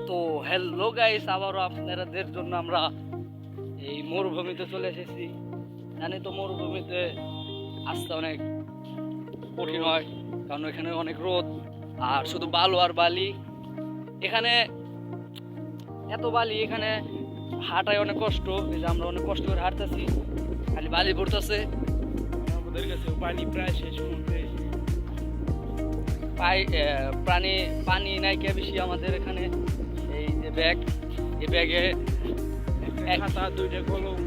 তো hello guys, আবারও আপনাদের জন্য আমরা এই মরুভূমিতে চলে এসেছি। জানি তো মরুভূমিতে আসতে অনেক কঠিন হয়, কারণ এখানে অনেক রোদ আর শুধু বালু আর বালি। এখানে এত বালি, এখানে হাঁটায় অনেক কষ্ট। এই যে আমরা অনেক কষ্ট করে হাঁটতেছি, খালি বালি পড়তেছে। আমাদের কাছে পানি প্রায় শেষ মুহূর্তে। পানি নাই কে বেশি আমাদের এখানে। এই যে ব্যাগ, এই ব্যাগে একটা খাতা, দুইটা কলম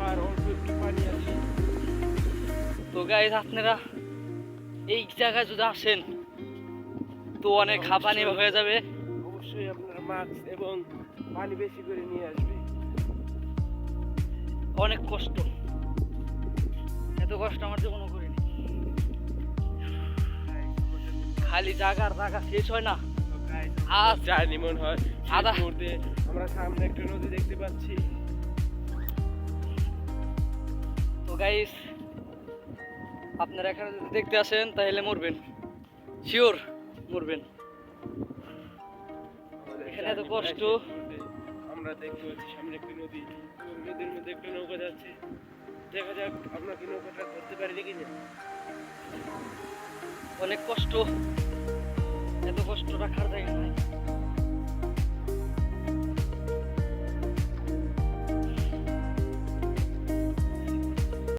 আর অল্প একটু পানি আছে। তো গাইস, আপনারা এই জায়গায় যদি আসেন তো অনেক হাঁপানি হয়ে যাবে। অবশ্যই আপনারা মাস্ক এবং পানি বেশি করে নিয়ে আসবে। অনেক কষ্ট, এত কষ্ট আমার জীবনে করিনি। খালি জায়গার জায়গা শেষ হয় না। আজ জানি মনে হয় আধা মুহূর্তে আমরা সামনে একটা নদী দেখতে পাচ্ছি। তো গাইস, আপনারা এখানে যদি দেখতে আসেন তাহলে মরবেন, শিওর মরবেন। এখানে এত কষ্ট। আমরা দেখতে পাচ্ছি সামনে একটা নদী এবং নদীর মধ্যে একটা নৌকা যাচ্ছে। দেখা যাক আমরা কি নৌকাটা ধরতে পারি নাকি না। অনেক কষ্ট, এত কষ্ট রাখার জায়গা নাই।